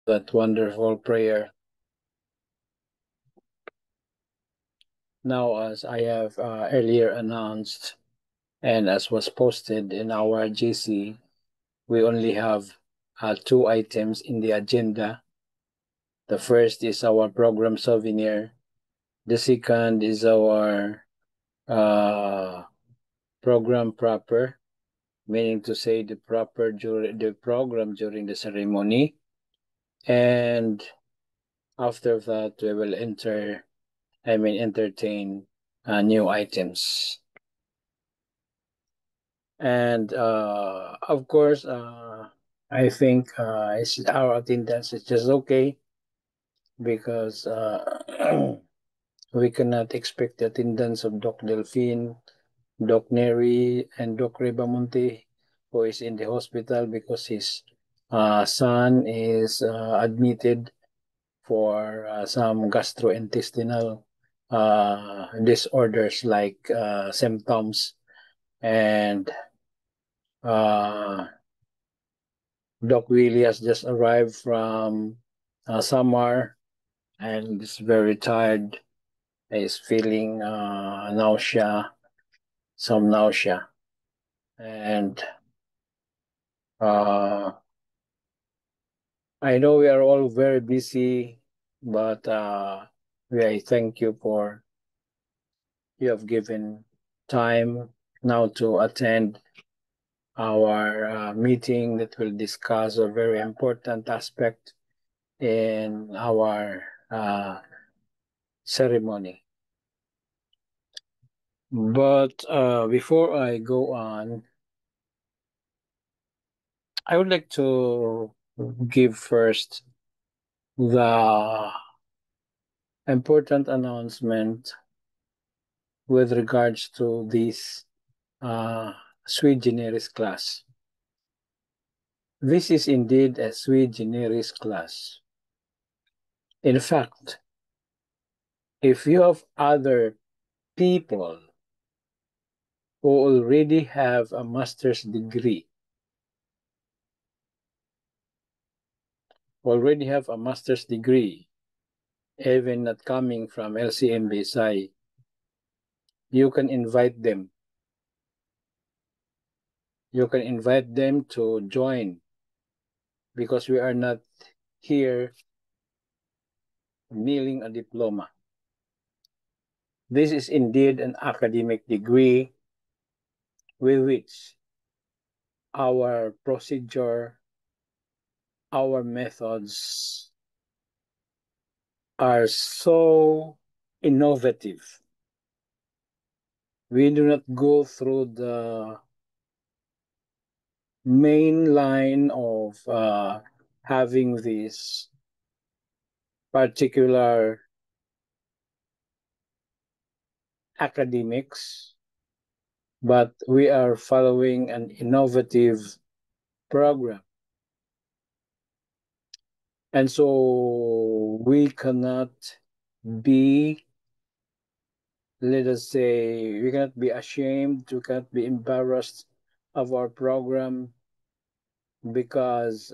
that wonderful prayer. Now, as I have earlier announced, and as was posted in our GC, we only have 2 items in the agenda. The first is our program souvenir. The second is our program proper, meaning to say the program during the ceremony. And after that, we will entertain new items. And of course, I think our attendance is just okay because we cannot expect the attendance of Doc Delphine, Doc Neri, and Doc Ribamonte, who is in the hospital because his son is admitted for some gastrointestinal disorders like symptoms. And Doc Willie has just arrived from Samar and is very tired. He's feeling some nausea. And I know we are all very busy, but I thank you for you have given time now to attend our meeting that will discuss a very important aspect in our ceremony. But before I go on, I would like to give first the important announcement with regards to this sui generis class. This is indeed a sui generis class. In fact, if you have other people who already have a master's degree, even not coming from LCM BSI, you can invite them. You can invite them to join because we are not here kneeling a diploma. This is indeed an academic degree with which our procedure, our methods are so innovative. We do not go through the main line of having this particular academics, but we are following an innovative program. And so we cannot be, let us say, we cannot be ashamed, we cannot be embarrassed of our program because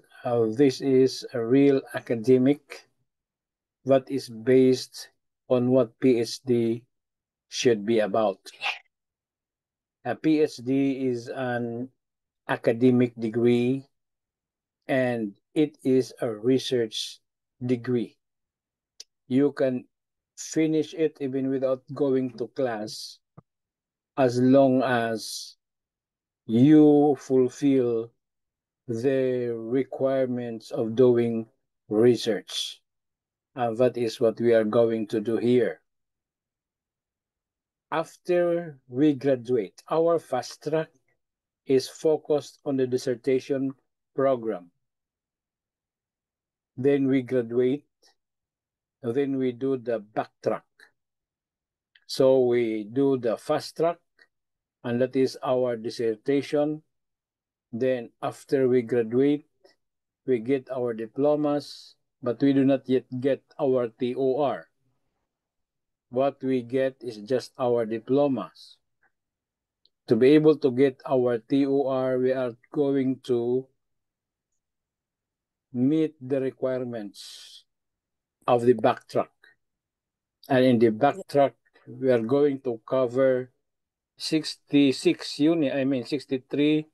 this is a real academic that is based on what PhD should be about. A PhD is an academic degree and it is a research degree. You can finish it even without going to class as long as you fulfill the requirements of doing research. And that is what we are going to do here. After we graduate, our fast track is focused on the dissertation program. Then we graduate, then we do the backtrack. So we do the fast track, and that is our dissertation. Then after we graduate, we get our diplomas, but we do not yet get our TOR. What we get is just our diplomas. To be able to get our TOR, we are going to meet the requirements of the backtrack. And in the backtrack, we are going to cover 63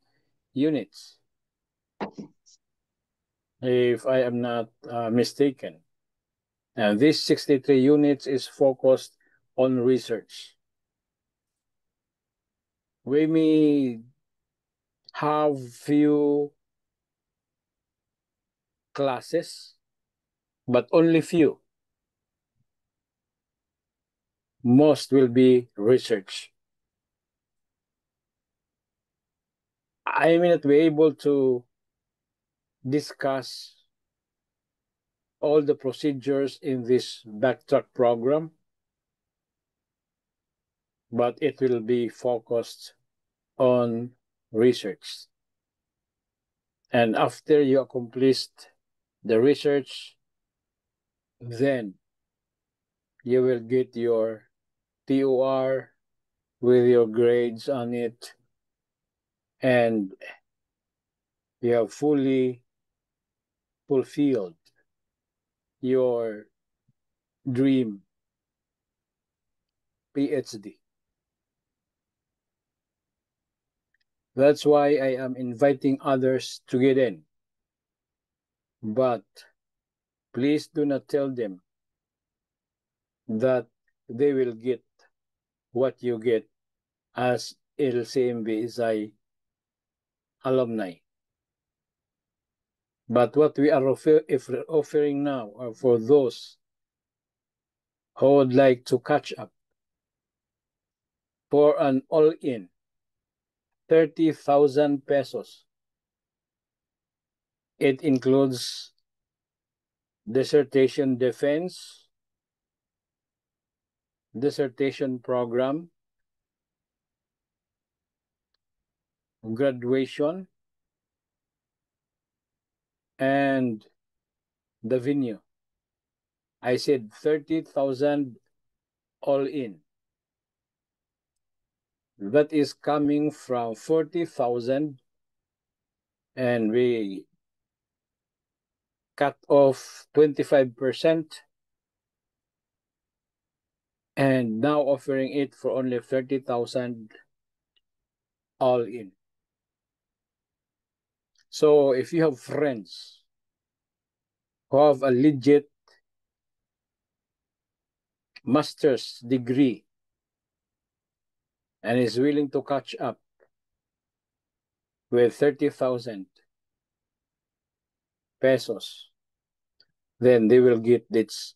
units, if I am not mistaken. And this 63 units is focused on research. We may have few classes, but only few. Most will be research. I may not be able to discuss all the procedures in this backtrack program, but it will be focused on research. And after you accomplished the research, then you will get your TOR with your grades on it, and you have fully fulfilled your dream PhD. That's why I am inviting others to get in. But please do not tell them that they will get what you get as LCMBSI alumni. But what we are offering now are for those who would like to catch up for an all-in 30,000 pesos. It includes dissertation defense, dissertation program, graduation, and the venue. I said 30,000 all in. That is coming from 40,000, and we cut off 25%, and now offering it for only 30,000 all in. So if you have friends who have a legit master's degree and is willing to catch up with 30,000 pesos, then they will get this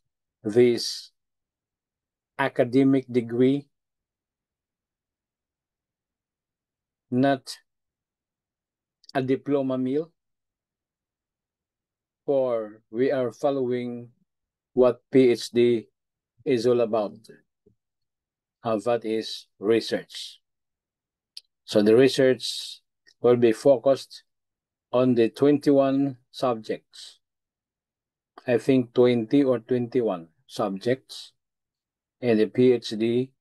academic degree, not a diploma meal, for we are following what PhD is all about. And that is research. So the research will be focused on the 21 subjects. I think 20 or 21 subjects in the PhD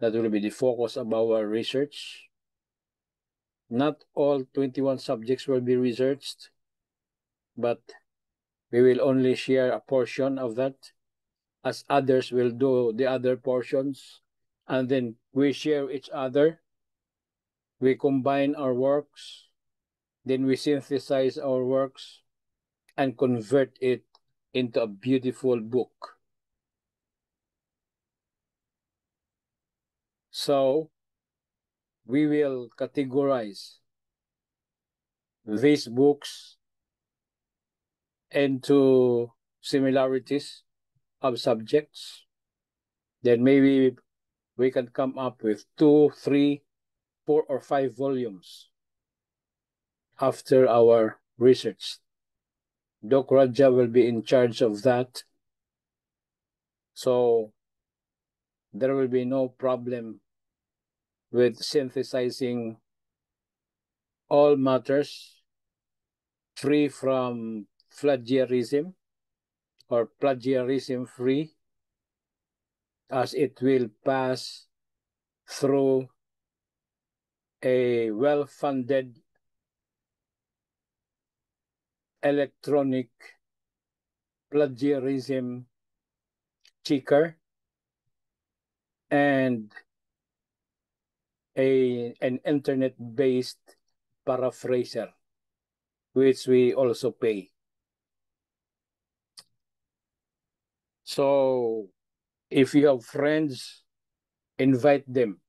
that will be the focus of our research. Not all 21 subjects will be researched, but we will only share a portion of that, as others will do the other portions, and then we share each other. We combine our works, then we synthesize our works and convert it into a beautiful book. So we will categorize these books into similarities of subjects. Then maybe we can come up with 2, 3, 4, or 5 volumes after our research. Doc Raja will be in charge of that. So there will be no problem with synthesizing all matters free from plagiarism or plagiarism free, as it will pass through a well-funded electronic plagiarism checker and an internet-based paraphraser, which we also pay. So if you have friends, invite them.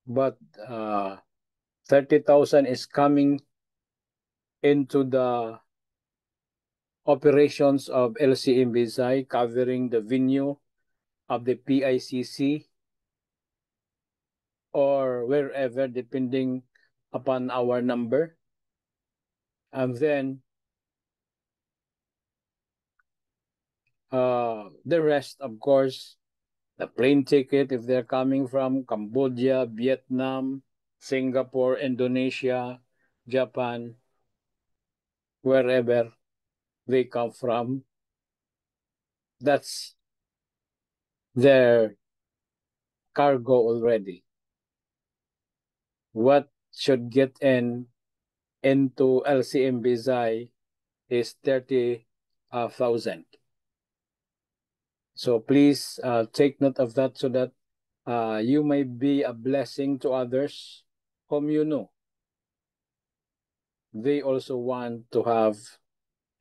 But 30,000 is coming into the operations of LCM Visay, covering the venue of the PICC or wherever, depending upon our number. And then the rest, of course, the plane ticket if they're coming from Cambodia, Vietnam, Singapore, Indonesia, Japan, wherever they come from, that's their cargo already. What should get into LCM Visay is 30,000. So please take note of that so that you may be a blessing to others whom you know. They also want to have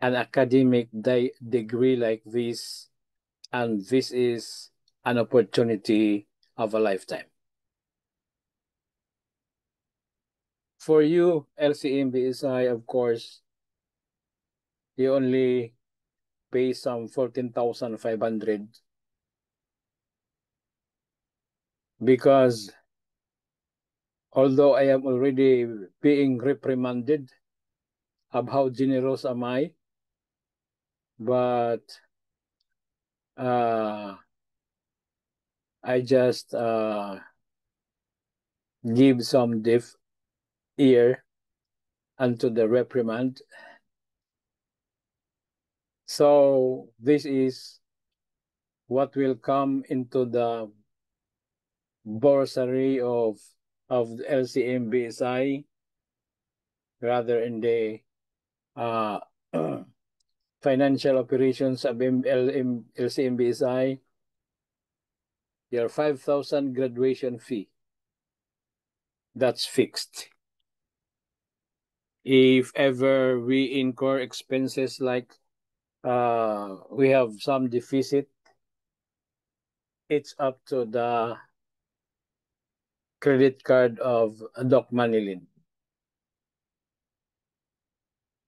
an academic degree like this, and this is an opportunity of a lifetime. For you, LCM BSI, of course, you only pay some 14,500 because although I am already being reprimanded of how generous am I, but I just give some deaf ear unto the reprimand. So this is what will come into the bursary of the LCM BSI, rather in the financial operations of LCM BSI, your 5,000 graduation fee. That's fixed. If ever we incur expenses like we have some deficit, it's up to the credit card of Doc Manilin.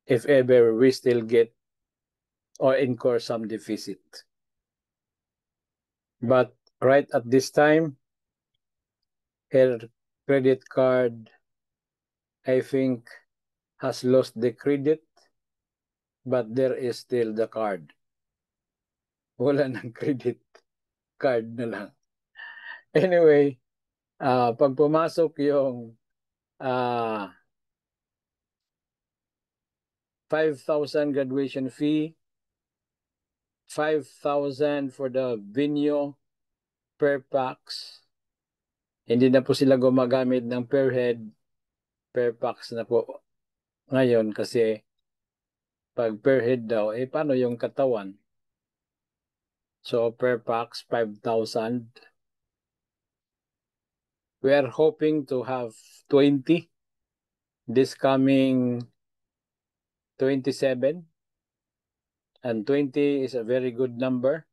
If ever we still get or incur some deficit. But right at this time, her credit card, I think, has lost the credit, but there is still the card. Wala ng credit card na lang. Anyway, pag pumasok yung 5,000 graduation fee, 5,000 for the venue per pax. Hindi na po sila gumagamit ng per head, per pax na po ngayon kasi pag per head daw, paano yung katawan? So per pax, 5,000. We are hoping to have 20 this coming 27. And 20 is a very good number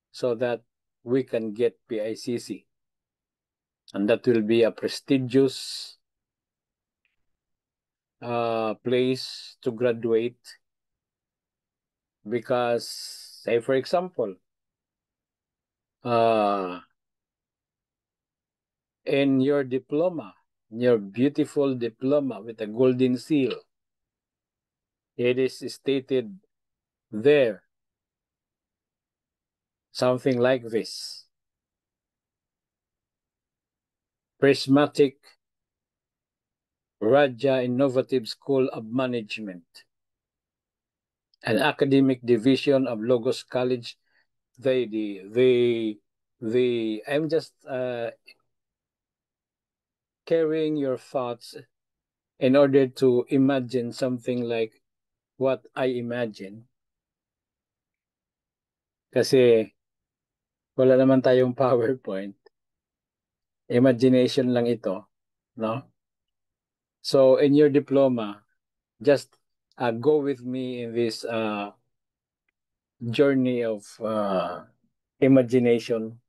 so that we can get PICC. And that will be a prestigious place to graduate because, say for example, in your diploma, your beautiful diploma with a golden seal, it is stated there something like this: Prismatic Raja Innovative School of Management, an academic division of Logos College. I'm just carrying your thoughts in order to imagine something like what I imagine. Kasi wala naman tayong PowerPoint. Imagination lang ito, no? So in your diploma, just go with me in this journey of imagination.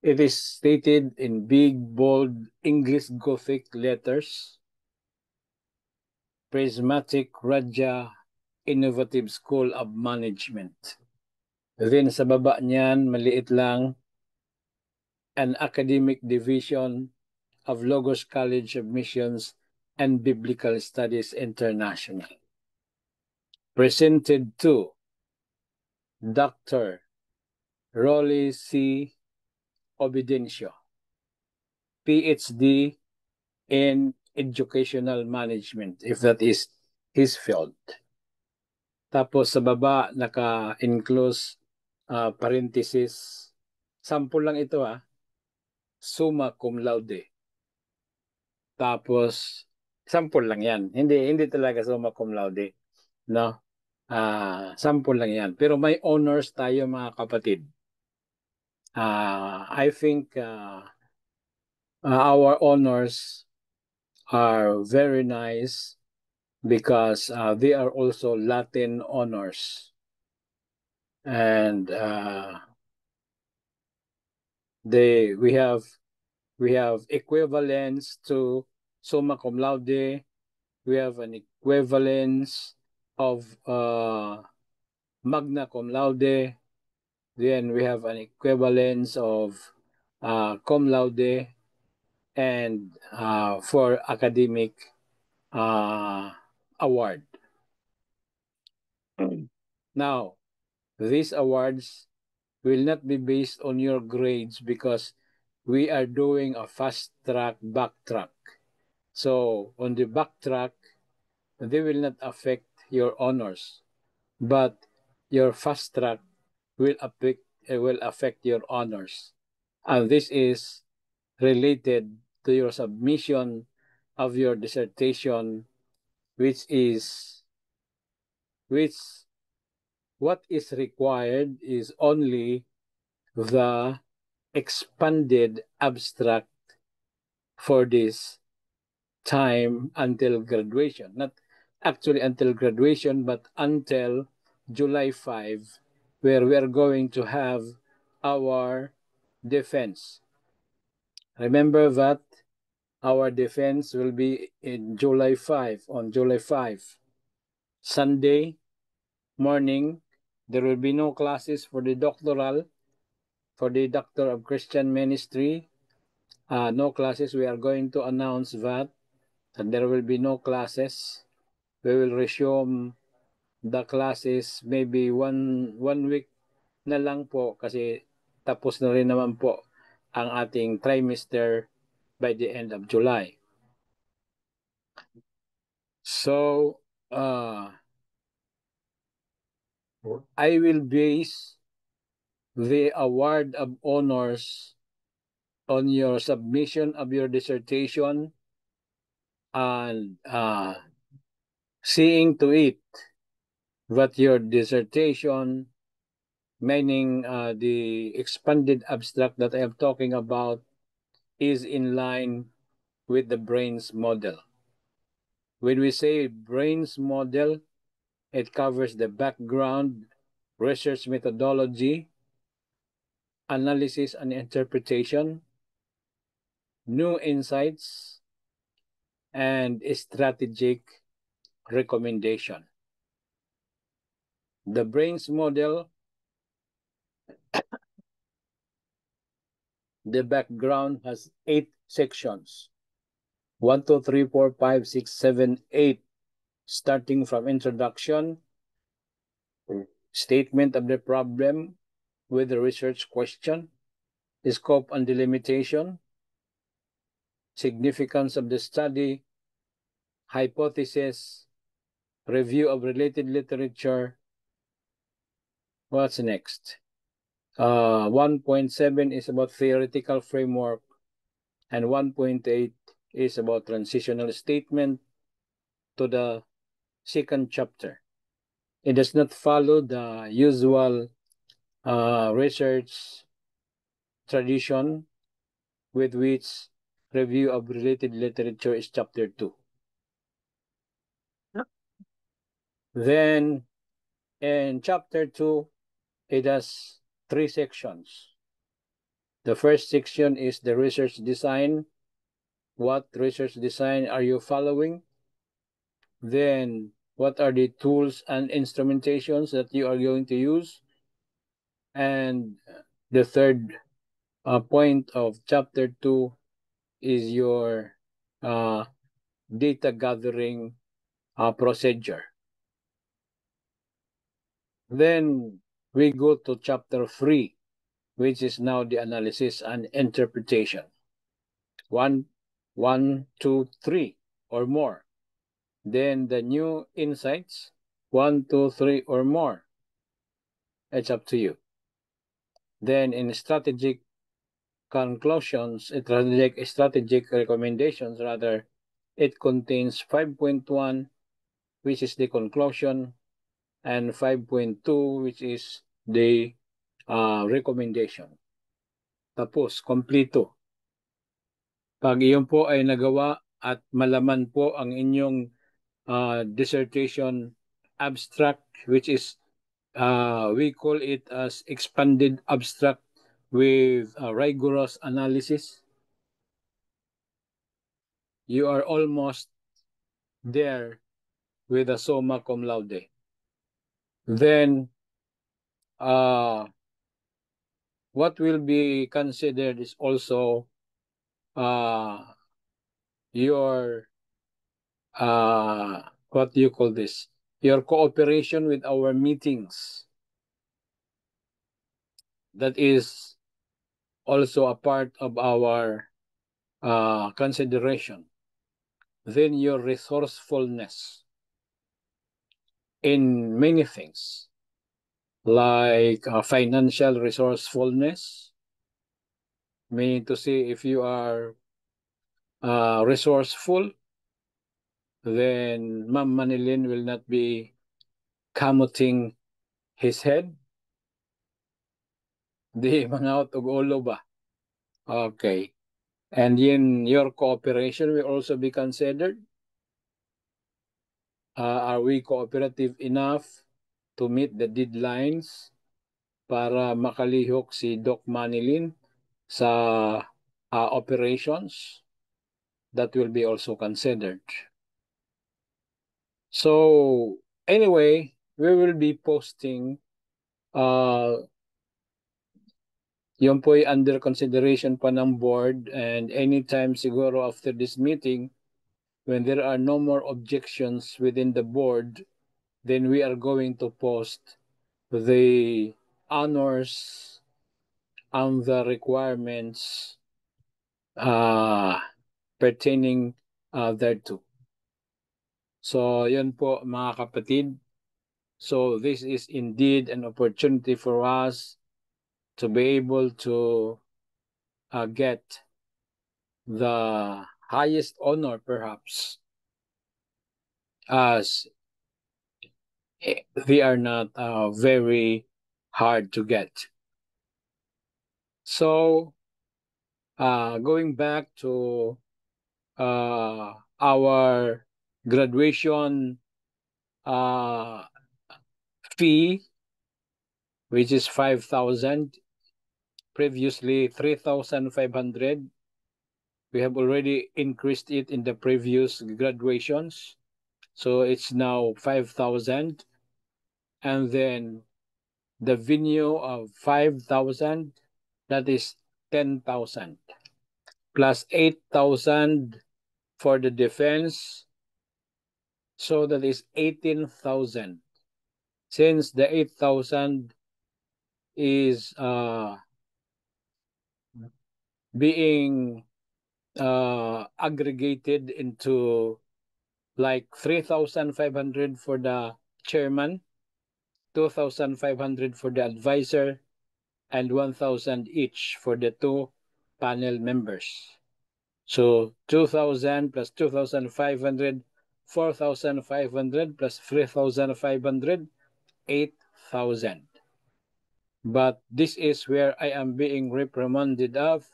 It is stated in big, bold English Gothic letters. Prismatic Raja Innovative School of Management. Then sa baba niyan, maliit lang, an academic division of Logos College of Missions and Biblical Studies International. Presented to Dr. Rolly C. Obidencio, PhD in Educational Management, if that is his field. Tapos sa baba, naka-enclose parenthesis. Sample lang ito summa cum laude. Tapos, sample lang yan. Hindi talaga summa cum laude. No? Sample lang yan. Pero may honors tayo mga kapatid. I think our honors are very nice because they are also Latin honors. And we have equivalence to summa cum laude. We have an equivalence of magna cum laude. Then we have an equivalence of cum laude, and for academic award. Now, these awards will not be based on your grades because we are doing a fast track, backtrack. So on the backtrack, they will not affect your honors, but your fast track will affect your honors. And this is related to your submission of your dissertation, which what is required is only the expanded abstract for this time until graduation. Not actually until graduation, but until July 5, where we are going to have our defense. Remember that our defense will be in July 5, on July 5. Sunday morning, there will be no classes for the doctoral, for the Doctor of Christian Ministry. No classes. We are going to announce that there will be no classes. We will resume the classes maybe one week na lang po kasi tapos na rin naman po ang ating trimester by the end of July. So, I will base the award of honors on your submission of your dissertation and seeing to it that your dissertation, meaning the expanded abstract that I am talking about, is in line with the brains model. When we say brains model, it covers the background, research methodology, analysis and interpretation, new insights, and strategic recommendation. The brains model, the background has 8 sections. 1, 2, 3, 4, 5, 6, 7, 8, starting from introduction, statement of the problem with the research question, scope and delimitation, significance of the study, hypothesis, review of related literature. What's next? 1.7 is about theoretical framework, and 1.8 is about transitional statement. to the second chapter. It does not follow the usual research tradition with which review of related literature is chapter 2. Then in chapter 2, it has 3 sections. The first section is the research design. What research design are you following? Then, what are the tools and instrumentations that you are going to use? And the third point of chapter 2 is your data gathering procedure. Then we go to chapter 3, which is now the analysis and interpretation. 1, 2, 3 or more. Then the new insights, 1, 2, 3 or more. It's up to you. Then in strategic conclusions, strategic recommendations rather, it contains 5.1, which is the conclusion, and 5.2, which is the recommendation. Tapos, kompleto. Pag iyon po ay nagawa at malaman po ang inyong dissertation abstract, which is we call it as expanded abstract with rigorous analysis, you are almost there with a summa cum laude. Then, what will be considered is also your, what do you call this? Your cooperation with our meetings. That is also a part of our consideration. Then your resourcefulness in many things, like financial resourcefulness, meaning to say if you are resourceful, then Ma'am Manilin will not be kamuting his head. Di mangaut og ulo ba? Okay. And in your cooperation will also be considered. Are we cooperative enough to meet the deadlines para makalihok si Doc Manilin sa operations? That will be also considered. So anyway, we will be posting yun po ay under consideration pa ng board, and anytime siguro after this meeting, when there are no more objections within the board, then we are going to post the honors and the requirements pertaining thereto. So yun po mga kapatid. So this is indeed an opportunity for us to be able to get the highest honor perhaps, as they are not very hard to get. So going back to our graduation fee, which is 5,000, previously 3,500. We have already increased it in the previous graduations. So it's now 5,000. And then the venue of 5,000, that is 10,000. Plus 8,000 for the defense. So that is 18,000. Since the 8,000 is being aggregated into like 3,500 for the chairman, 2,500 for the advisor, and 1,000 each for the 2 panel members. So 2,000 plus 2,500, 4,500 plus 3,500, 8,000. But this is where I am being reprimanded of,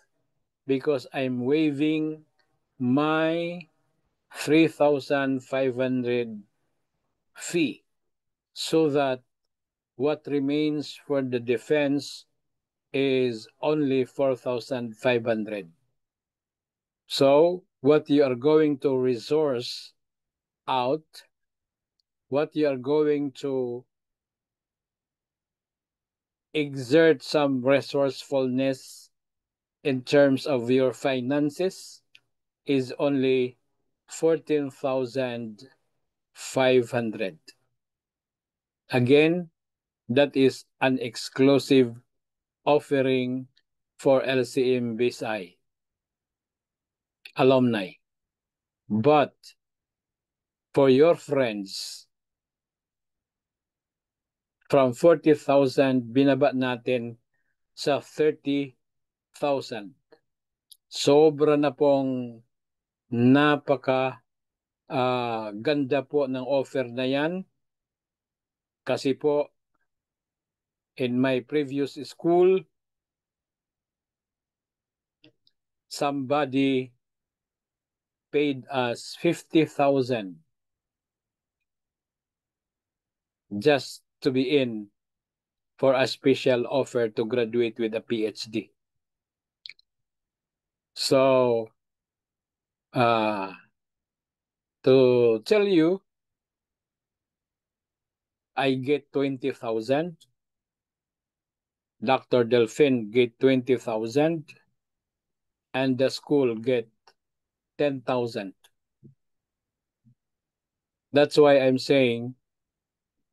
because I'm waiving my 3,500 fee, so that what remains for the defense is only 4,500. So what you are going to resource out, what you are going to exert some resourcefulness in terms of your finances, is only 14,500. Again, that is an exclusive offering for LCM BSI alumni. But for your friends, from 40,000, binaba natin sa 30,000. Sobra na pong napaka ganda po ng offer na yan. Kasi po, in my previous school, somebody paid us 50,000 just to be in for a special offer to graduate with a PhD. So, to tell you, I get 20,000. Dr. Delphin get 20,000. And the school get 10,000. That's why I'm saying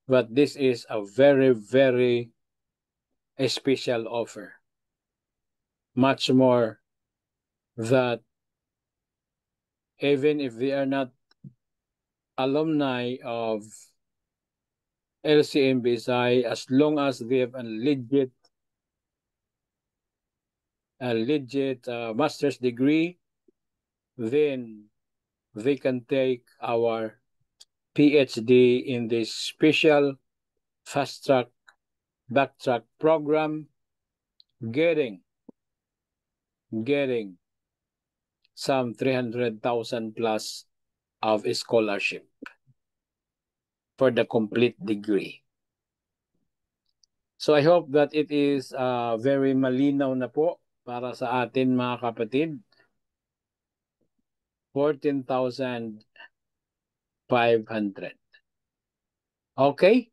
that this is a very, very special offer. Much more that even if they are not alumni of LCM BSI, as long as they have a legit master's degree, then they can take our PhD in this special fast track, backtrack program, getting some 300,000 plus of a scholarship for the complete degree. So I hope that it is very malinaw na po para sa atin mga kapatid. 14,500. Okay?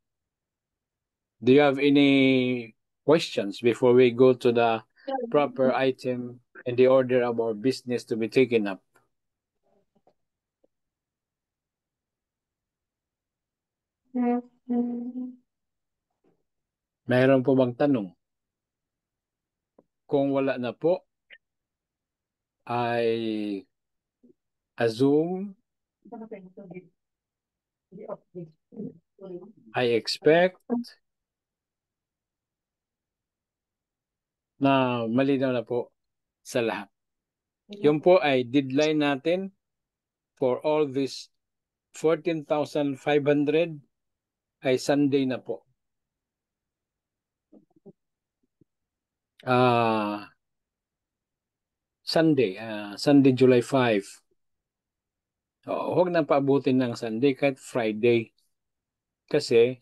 Do you have any questions before we go to the proper item in the order of our business to be taken up? Mayroon po bang tanong? Kung wala na po, I assume, I expect na malinaw na po sa lahat. Yun po ay deadline natin for all this 14,500 ay Sunday na po. Sunday, July 5. Huwag na paabutin ng Sunday, kahit Friday. Kasi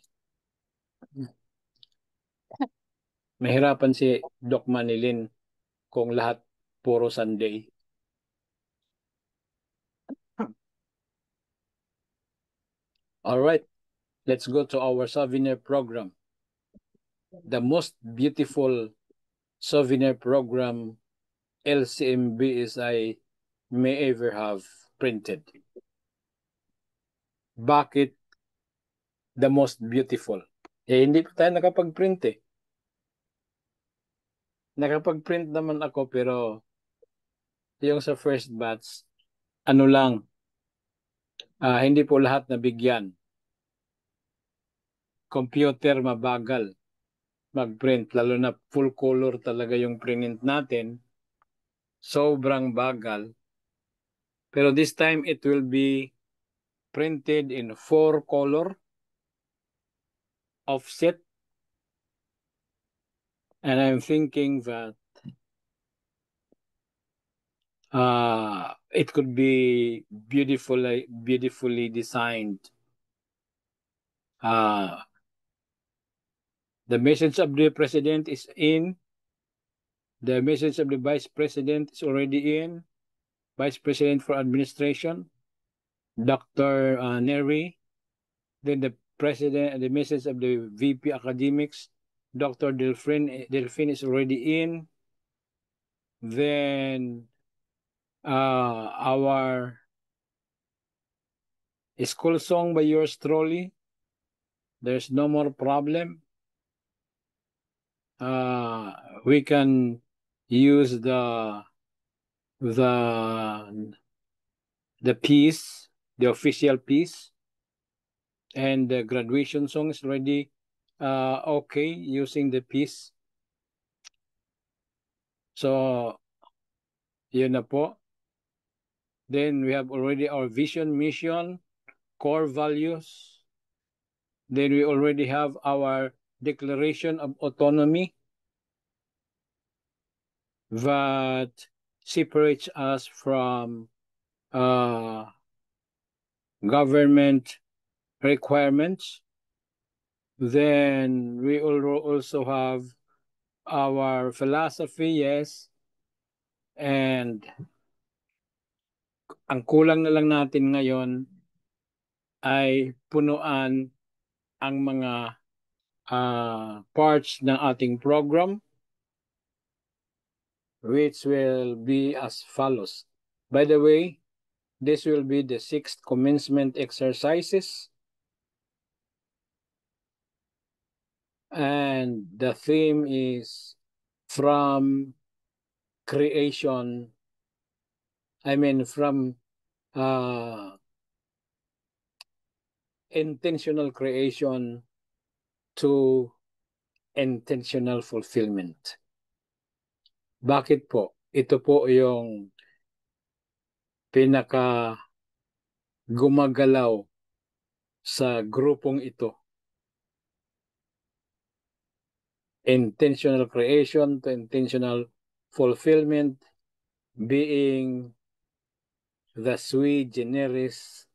mahirapan si Doc Manilin kung lahat puro Sunday. All right, let's go to our souvenir program. The most beautiful souvenir program LCMBSI may ever have printed. Bakit the most beautiful? Hindi pa tayo nakapag-print eh. Nakapag-print naman ako, pero yung sa first batch, ano lang, hindi po lahat nabigyan. Computer mabagal mag-print, lalo na full color talaga yung print natin. Sobrang bagal. Pero this time it will be printed in 4-color offset. And I'm thinking that it could be beautifully designed. The message of the president is in. The message of the vice president is already in. Vice President for Administration, Dr. Neri. Then the president, the message of the VP Academics, Dr. Delphine is already in. Then our school song by yours truly, there's no more problem. We can use the piece, the official piece, and the graduation song is already okay using the piece. So, yun na po. Then we have already our vision, mission, core values. Then we already have our Declaration of Autonomy that separates us from government requirements. Then we also have our philosophy, yes. And ang kulang na lang natin ngayon ay punuan ang mga parts ng ating program, which will be as follows. By the way, this will be the 6th commencement exercises. And the theme is from creation, from intentional creation to intentional fulfillment. Bakit po? Ito po yung pinaka gumagalaw sa grupong ito. Intentional creation to intentional fulfillment being the sui generis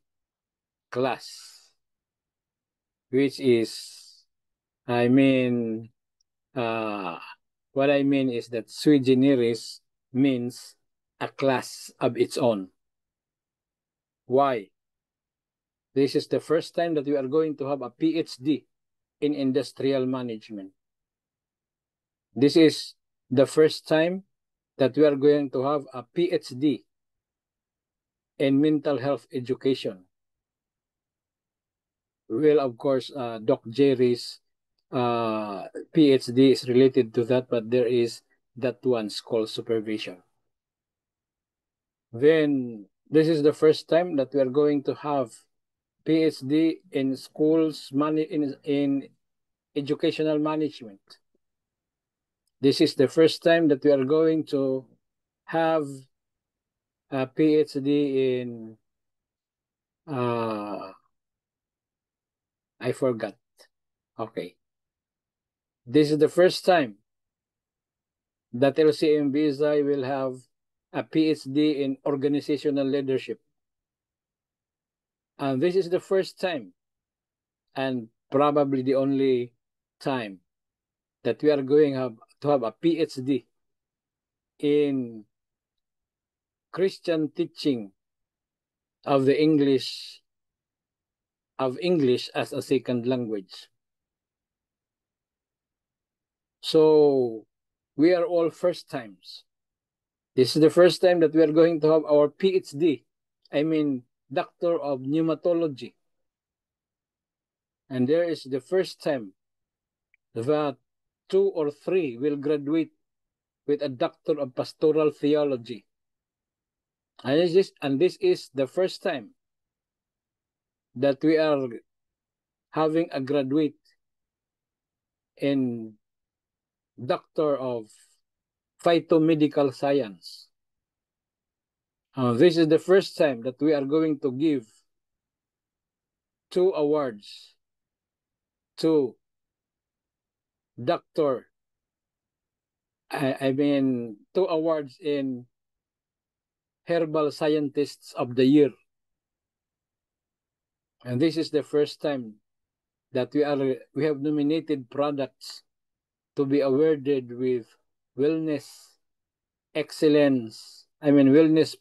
class, which is, what I mean is that sui generis means a class of its own. Why? This is the first time that we are going to have a PhD in industrial management. This is the first time that we are going to have a PhD in mental health education. Well, of course, Doc Jerry's PhD is related to that, but there is that one's called supervision. Then, this is the first time that we are going to have PhD in schools, in educational management. This is the first time that we are going to have a PhD in, I forgot. Okay. This is the first time that LCM Visay will have a PhD in organizational leadership. And this is the first time, and probably the only time, that we are going to have a PhD in Christian teaching of English as a second language. So we are all first times. This is the first time that we are going to have our PhD, Doctor of Pneumatology. And there is the first time that 2 or 3 will graduate with a Doctor of Pastoral Theology. And this is the first time that we are having a graduate in Doctor of Phytomedical Science. This is the first time that we are going to give 2 awards to Doctor. I mean, 2 awards in Herbal Scientists of the Year. And this is the first time that we have nominated products to be awarded with wellness excellence. I mean, wellness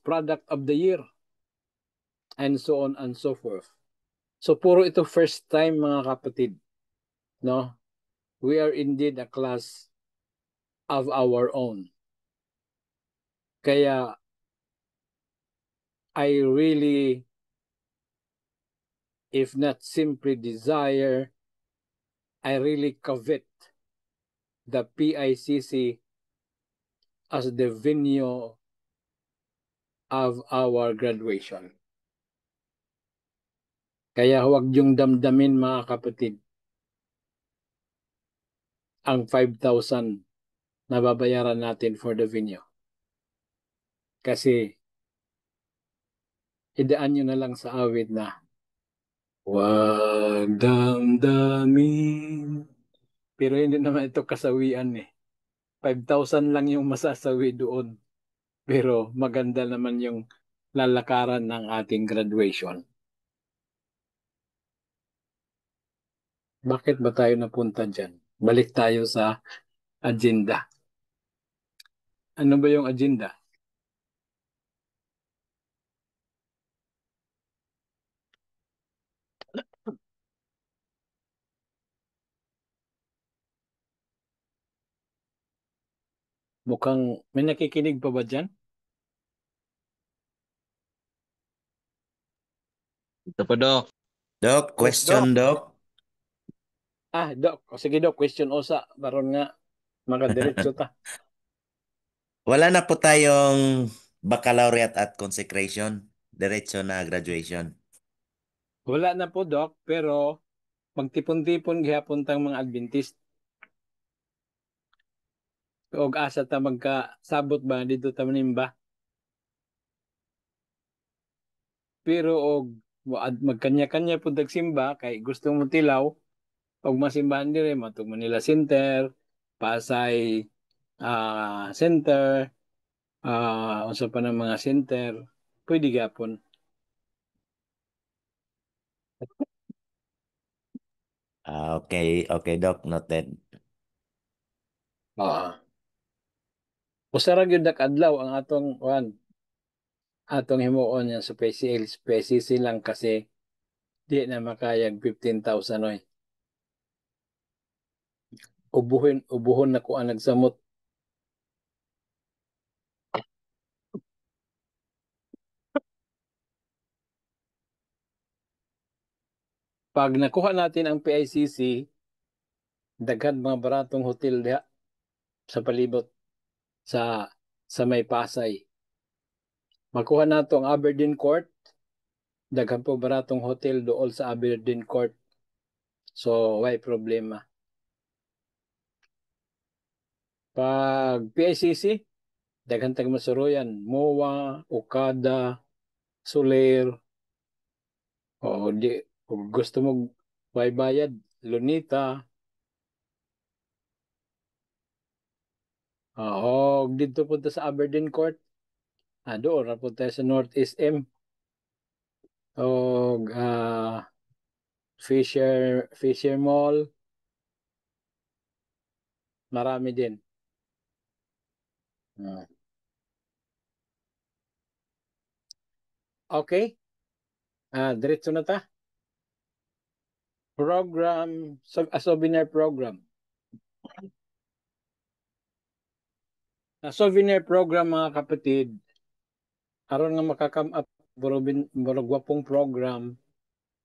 product of the year, and so on and so forth. So puro ito first time, mga kapatid, no? We are indeed a class of our own. Kaya I really, if not simply desire, I really covet the PICC as the venue of our graduation. Kaya huwag yung damdamin, mga kapatid, ang 5,000 na babayaran natin for the venue. Kasi idaan nyo na lang sa awit na wag damdamin. Pero hindi naman ito kasawian eh. 5,000 lang yung masasawi doon. Pero maganda naman yung lalakaran ng ating graduation. Bakit ba tayo napunta dyan? Balik tayo sa agenda. Ano ba yung agenda? Mukhang may nakikinig pa ba dyan? Ito po, Dok. Doc, question, Doc. Doc. O, sige, Doc. Question osa. Baron nga. Makadiretso ta. Wala na po tayong baccalaureate at consecration. Diretso na graduation. Wala na po, Doc. Pero magtipon-tipon gihapon tang mga Adventist. Og asa ta magkasabot ba dito ta manimba. Pero og magkanya-kanya pud simba kay gusto mo tilaw og masimbahan dire matug Manila Center, Pasay Center, unsa pa ng mga center, pwede gapon. Okay, okay, Doc. Noted. Usara gyud adlaw ang atong himuon yan sa PCC lang kasi di na makayag 15,000 oy. Ubuhon na ko ang nagsamot. Pag nakuha natin ang PICC, daghan mga baratong hotel diha sa palibot sa may Pasay. Makuha nato ang Aberdeen Court, daghan po baratong hotel dool sa Aberdeen Court. So, why problema? Pag PICC, daghan tag masuruyan, MOA, Okada, Soler, o di, kung gusto mo bayad, Lunita, o dito punta sa Aberdeen Court, doon na punta sa Northeast M, o Fisher Mall, marami din. Okay, diretso na ta. Program, souvenir program. Souvenir program, mga kapatid, aron nga makakam up gwapong program,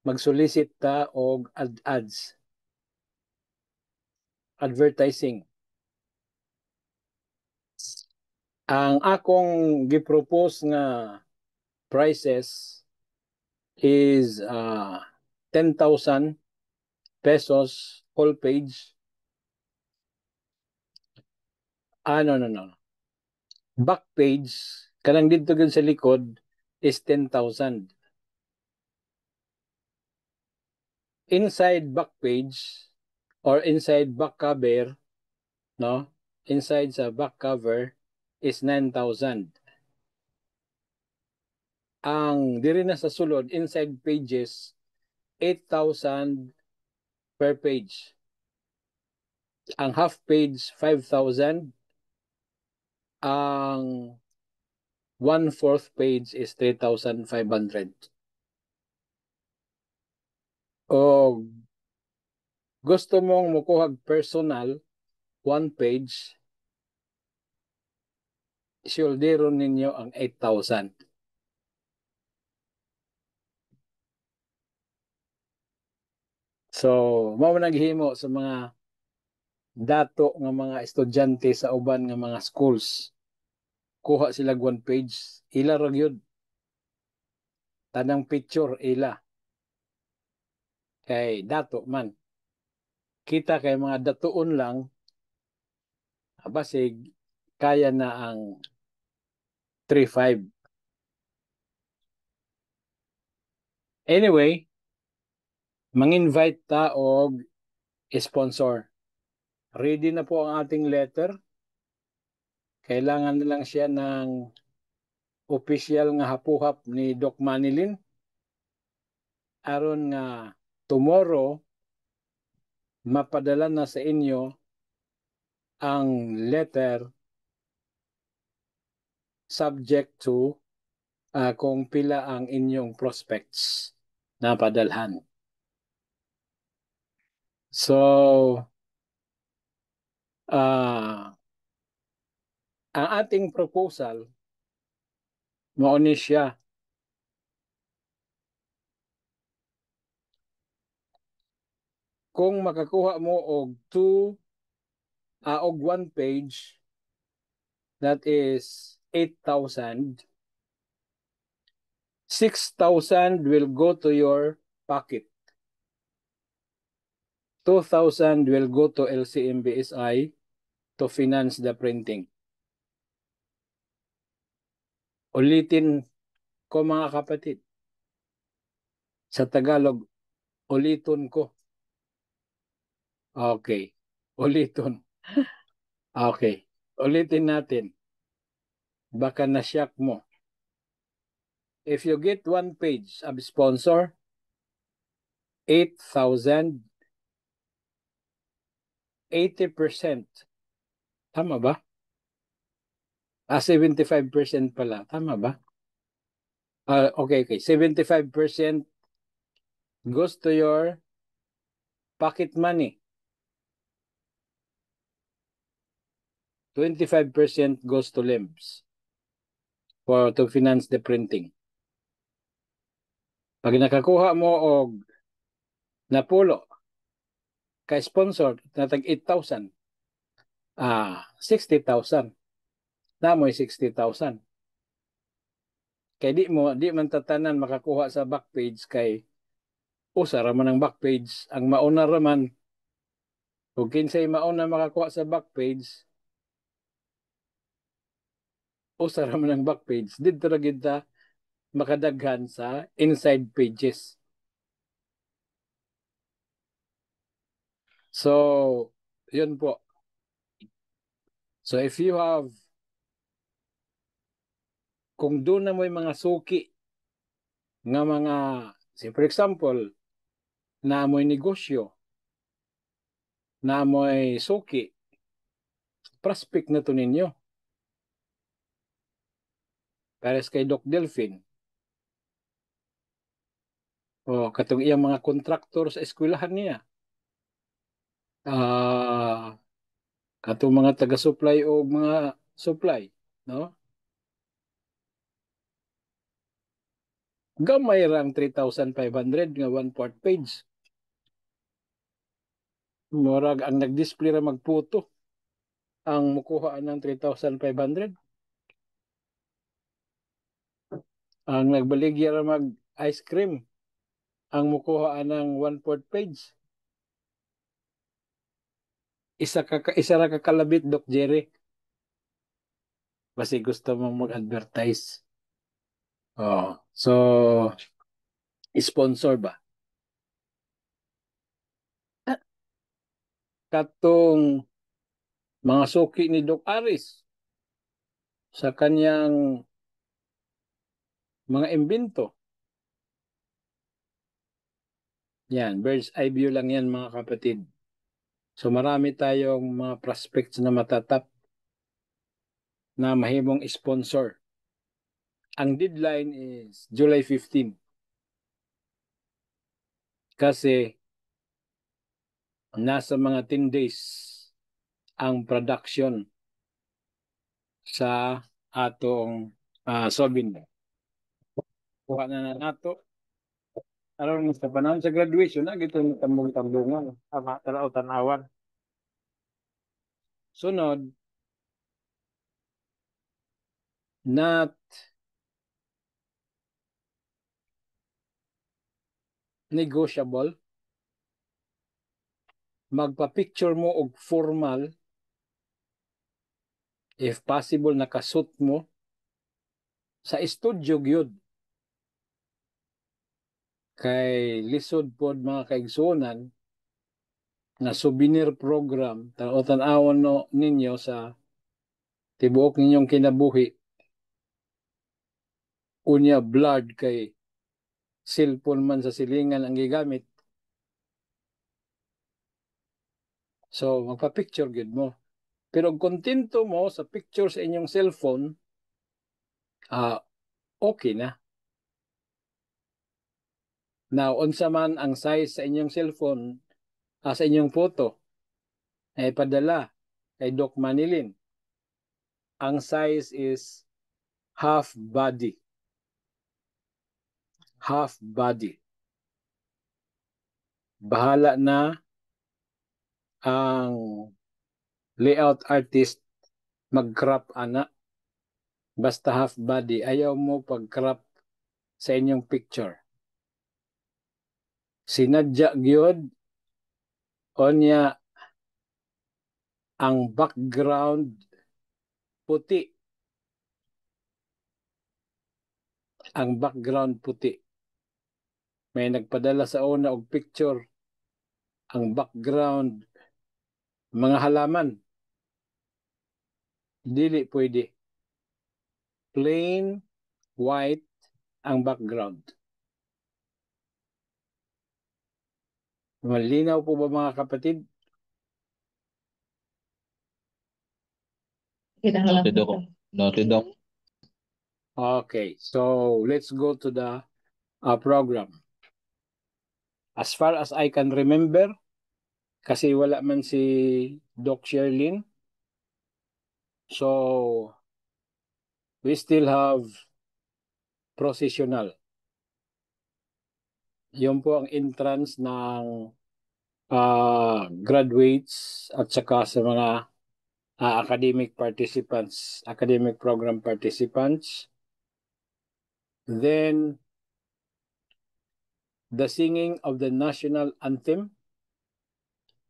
mag-solicit ta og ads, advertising. Ang akong gipropose nga prices is 10,000 pesos whole page. No. Back page, kanang dito gyud sa likod is 10,000. inside back page or inside back cover, no? Inside sa back cover is 9,000. Ang diri na sa sulod, inside pages, 8,000 per page. Ang half page, 5,000. Ang 1/4 page is 3,500. O gusto mong mukuhag personal, one page, suldiron ninyo ang 8,000. So, mao naghimo sa mga dato nga mga estudyante sa uban nga mga schools. Kuha sila one page, ila ra gyud. Tanang picture ila. Kay dato man. Kita kay mga datuon lang, basig kaya na ang 3-5. Anyway, mang-invite ta og sponsor. Ready na po ang ating letter. Kailangan na lang siya ng official nga hapuhap ni Doc Manilin. Aron nga tomorrow mapadala na sa inyo ang letter subject to kung pila ang inyong prospects na padalhan. So, ang ating proposal, mauni siya. Kung makakuha mo og og one page, that is 8,000. 6,000 will go to your pocket. 2,000 will go to LCMBSI to finance the printing. Ulitin ko mga kapatid. Sa Tagalog, uliton ko. Okay. Uliton. Okay. Ulitin natin. Baka na-shock mo. If you get one page of sponsor, 8,000, 80%. Tama ba? 75% pala. Tama ba? Okay. 75% goes to your pocket money. 25% goes to LIMS to finance the printing. Pag nakakuha mo og napulo kay sponsor natag 8,000, 60,000. Namoy 60,000. Kay di man tatanan makakuha sa back page kay usa ra man ang back page. Ang mauna ra man kung kinsay mauna makakuha sa back page, usa ra man ang back page. Dito ra gid ta makadaghan sa inside pages. So, yun po. So, if you have, kung doon na mo'y mga suki nga mga, say for example, na mo'y negosyo, na mo'y suki, prospect na to ninyo. Pares kay Doc Delphin. O, katong iyang mga kontraktor sa eskwelahan niya. Katong mga taga-supply o mga supply. No? Gamay rang 3,500 nga one-fourth page. Murag ang nag-display ra magputo ang mukuha ng 3,500. Ang nagbaligya ra mag ice cream ang mukuha ng one-fourth page. Isa ra ka kalabit, Doc Jerry. Basi gusto mong mag-advertise. Oh, so sponsor ba? katong mga suki ni Doc Aris sa kanyang mga imbento. Yan, bird's eye view lang yan mga kapatid. So marami tayong mga prospects na matatap na mahimong sponsor. Ang deadline is July 15. Kasi nasa mga 10 days ang production sa atong soybean. Kuha na nato. Aron sa panahon sa graduation na gito ni tambong-tambungan. Ama tanaw tanawan. Sunod, not negotiable. Magpa-picture mo og formal, if possible nakasuot mo sa studio gyud. Kay lisod pod mga kaigsunan na souvenir program tan-awon no ninyo sa tibuok ninyong kinabuhi. Unya blurred kay cellphone man sa silingan ang gigamit. So magpa-picture gyud mo. Pero kontento mo sa picture sa inyong cellphone, okay na. Now, unsa man ang size sa inyong cellphone, sa inyong photo, ay padala kay Doc Manilin. Ang size is half body. Half body. Bahala na ang layout artist mag-crop ana. Basta half body, ayaw mo pag-crop sa inyong picture. Sinadya gyud onya ang background puti. Ang background puti. May nagpadala sa una og picture. Ang background mga halaman. Dili pwede. Plain white ang background. Malinaw po ba mga kapatid? Noted, Doc. Okay, so let's go to the program. As far as I can remember, kasi wala man si Doc Sherlyn, so we still have processional. Yun po ang entrance ng graduates at saka sa mga academic participants, academic program participants. Then, the singing of the national anthem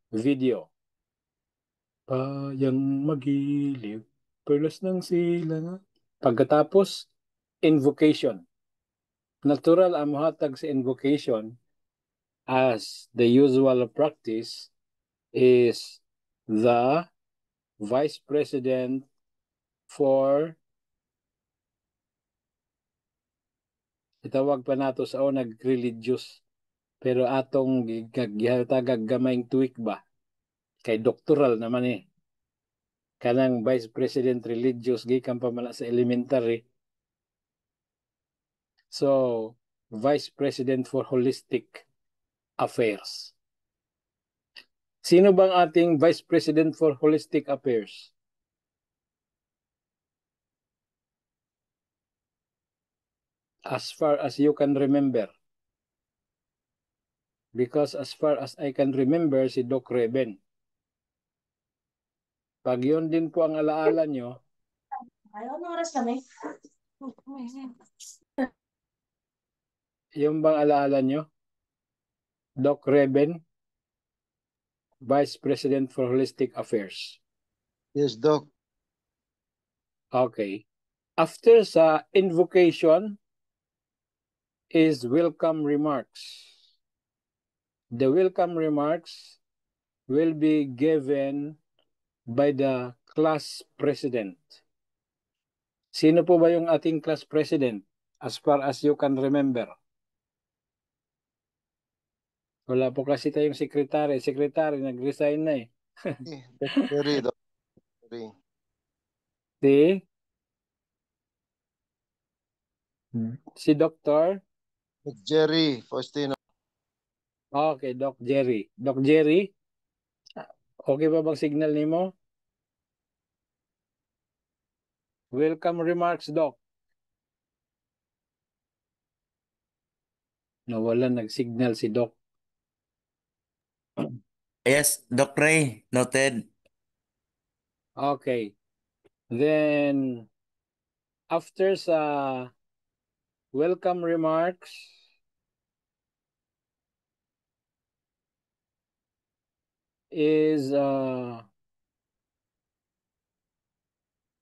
video. Bayang magiliw, perlas ng sila. Pagkatapos, invocation. Natural ang mahatag sa invocation as the usual practice is the Vice President for itawag pa nato sa unang religious pero atong gihatagag gamayng tweak ba kay doctoral naman kanang Vice President religious gikan pa man sa elementary, so Vice President for Holistic Affairs. Sino bang ating Vice President for Holistic Affairs? As far as you can remember. Because as far as I can remember, si Doc Reben. Pag yun din po ang alaala nyo, Anong oras kami? yung bang alaala nyo? Doc Reben, Vice President for Holistic Affairs. Yes, Doc. Okay. After sa invocation is welcome remarks. The welcome remarks will be given by the class president. Sino po ba yung ating class president as far as you can remember? Wala po kasi tayong secretary. Secretary, nag-resign na eh. Jerry, Doc. Jerry. Si? Si Dr. Jerry Faustino. Okay, Doc Jerry. Doc Jerry, okay ba bang signal nimo? Welcome remarks, Doc. Nawala nag-signal si Doc. Yes, Doc Ray, noted. Okay. Then, after sa welcome remarks, is a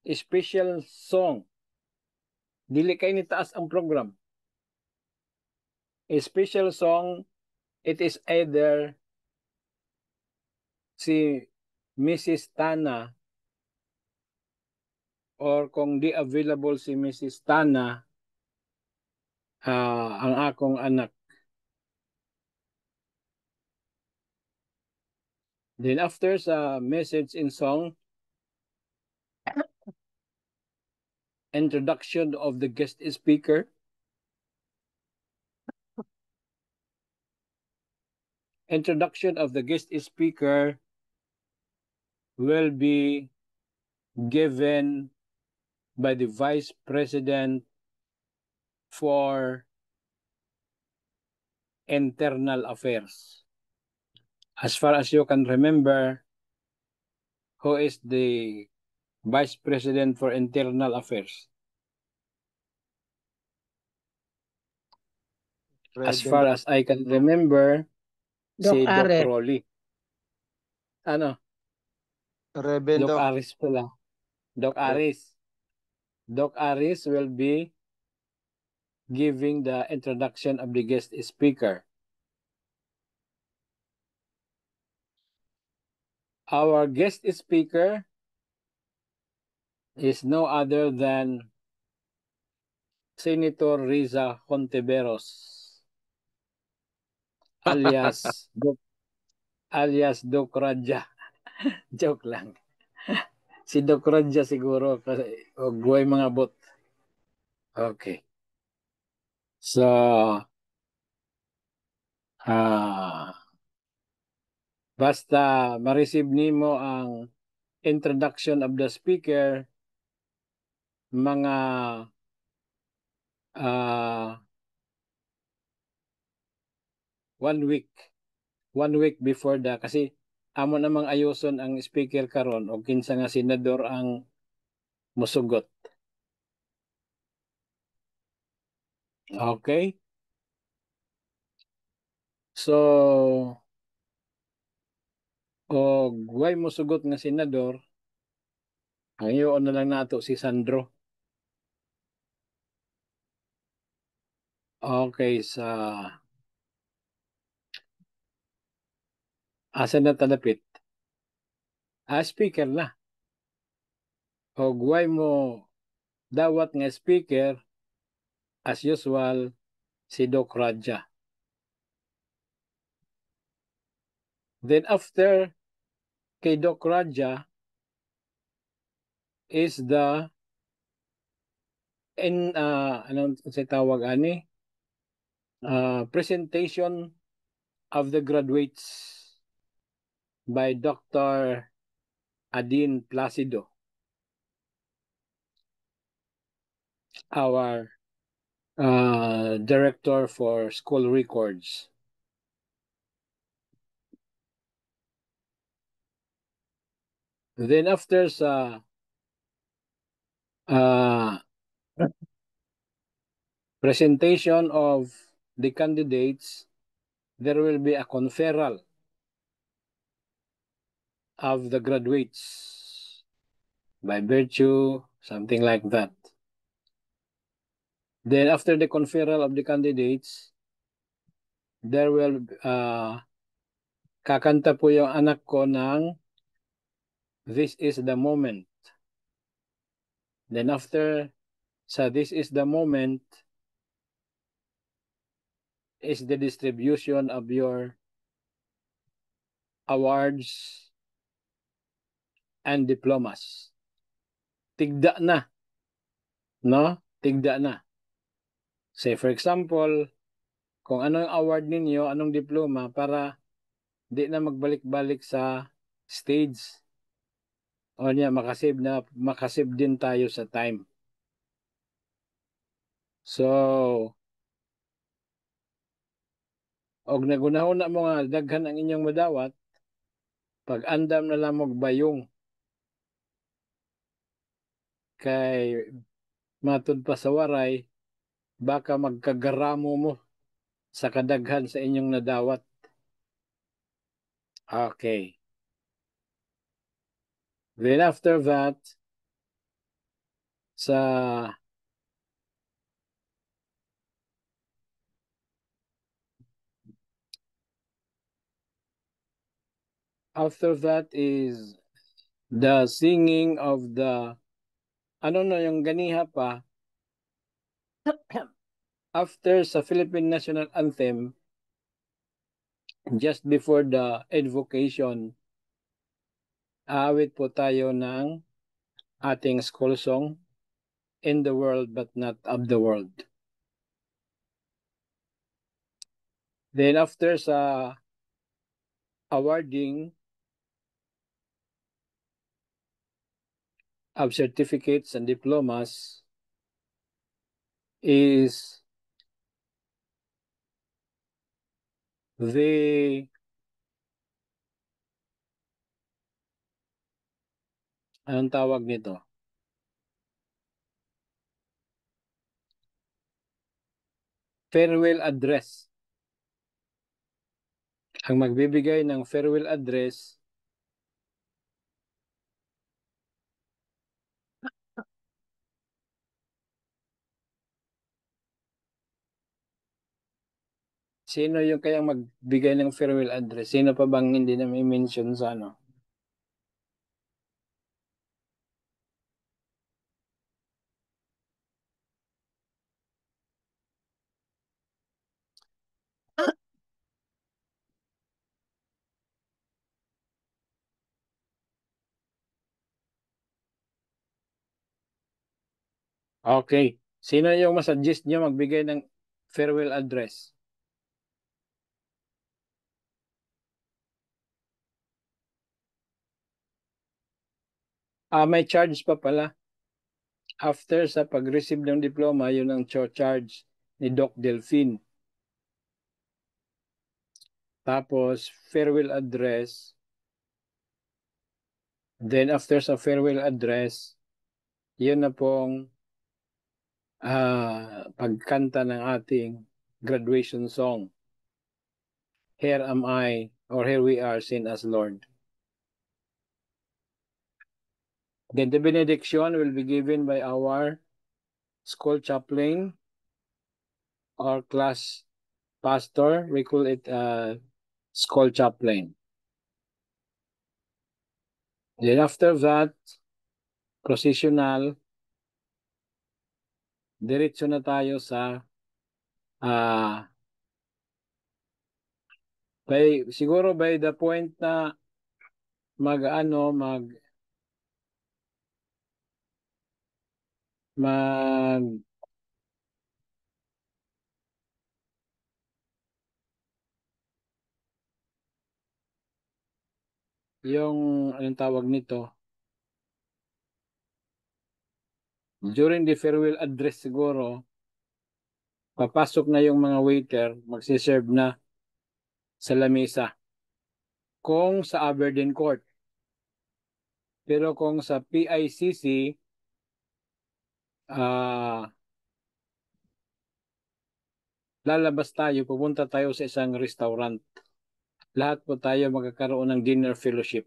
special song. Dili kay ni taas ang program. A special song, it is either si Mrs. Tana or kung di available si Mrs. Tana, ang akong anak. Then after sa message in song, introduction of the guest speaker, introduction of the guest speaker will be given by the Vice President for Internal Affairs. As far as you can remember, who is the Vice President for Internal Affairs? As Reben, far as I can remember, Doc si Doc Are. Rolly. Ano? Reben, Doc Doc. Aris pala. Doc Aris. Doc Aris will be giving the introduction of the guest speaker. Our guest speaker is no other than Senator Riza Hontiveros, alias Doc Raja. Joke lang. Si Doc Raja siguro kasi buhay mga bot. Okay. So, basta ma-receive nimo ang introduction of the speaker, mga 1 week before kasi amo namang ayoson ang speaker karon o kinsa nga senador ang musugot. Okay? So, way musugot nga senador, ang iyon na lang nato si Sandro. Okay, asa na talapit? Speaker na. O way mo dawat nga speaker, as usual, si Doc Raja. Then after kay Doc Raja is the anong sa tawag ani? Presentation of the graduates by Dr. Adin Placido, our director for school records. Then after sa presentation of the candidates, there will be a conferral of the graduates by virtue, something like that. Then after the conferral of the candidates, there will kakanta po yung anak ko ng This is the Moment. Then after sa This is the Moment is the distribution of your awards and diplomas. Tigda na. No? Tigda na. Say for example, kung ano yung award ninyo, anong diploma, para di na magbalik-balik sa stage. O niya, makasave din tayo sa time. So, og nagunahuna mo nga daghan ang inyong madawat, pag andam na lang magbayong kay matud pa sa waray, baka magkagaramo mo sa kadaghan sa inyong nadawat. Okay. Then after that, after that is the singing of the, ano na yung ganiha pa, after sa Philippine National Anthem, just before the invocation, aawit po tayo ng ating school song, In the World But Not of the World. Then after sa awarding of certificates and diplomas is the anong tawag nito? Farewell address. Ang magbibigay ng farewell address sino yung kayang magbigay ng farewell address? Sino pa bang hindi na may mention sa ano? Okay. Sino yung masuggest nyo magbigay ng farewell address? May charge pa pala. After sa pag-receive ng diploma, yun ang charge ni Doc Delphine. Tapos, farewell address. Then, after sa farewell address, yun na pong pagkanta ng ating graduation song. Here am I, or here we are, seen as Lord. Then the benediction will be given by our school chaplain or class pastor. We call it school chaplain. Then after that, processional, diretso na tayo sa siguro by the point na mag yung anong tawag nito, during the farewell address siguro, papasok na yung mga waiter, magsiserve na sa lamesa. Kung sa Aberdeen Court. Pero kung sa PICC, lalabas tayo, pupunta tayo sa isang restaurant. Lahat po tayo magkakaroon ng dinner fellowship.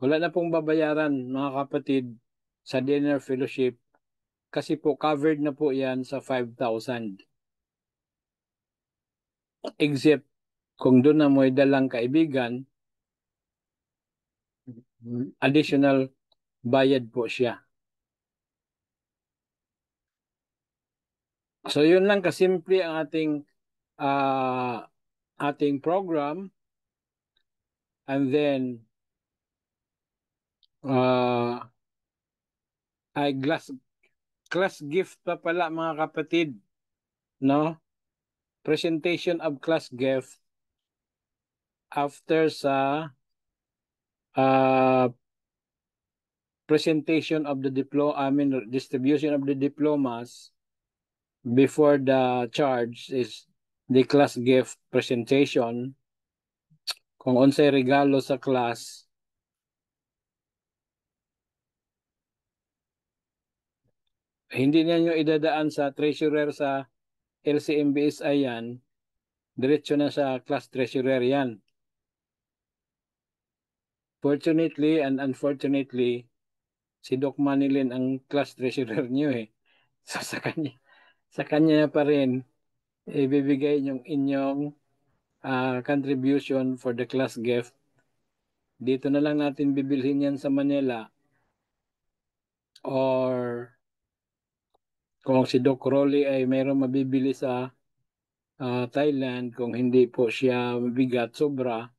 Wala na pong babayaran, mga kapatid, sa dinner fellowship kasi po covered na po yan sa 5,000. Except kung doon na mo'y dalang kaibigan, additional bayad po siya. So yun lang kasimple ang ating program. And then ay class gift pa pala mga kapatid, no? Presentation of class gift after sa presentation of the distribution of the diplomas. Before the charge is the class gift presentation. Kung unsay regalo sa class, hindi na nyo idadaan sa treasurer sa LCMBSI yan, diretso na sa class treasurer yan. Fortunately and unfortunately, si Doc Manilin ang class treasurer nyo eh. So sa kanya pa rin, ibibigay yung inyong contribution for the class gift. Dito na lang natin bibilhin yan sa Manila. Or kung si Doc Rolly ay mayroong mabibili sa Thailand, kung hindi po siya mabigat sobra,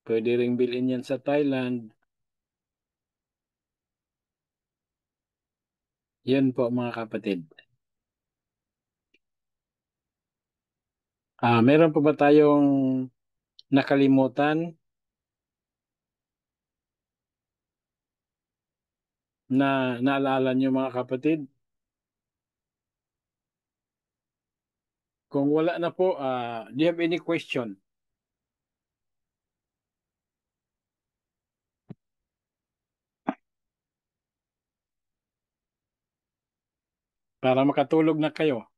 pwede ring bilhin yan sa Thailand. Yun po mga kapatid. Meron pa ba tayong nakalimutan na naalala nyo mga kapatid? Kung wala na po, do you have any question? Para makatulog na kayo.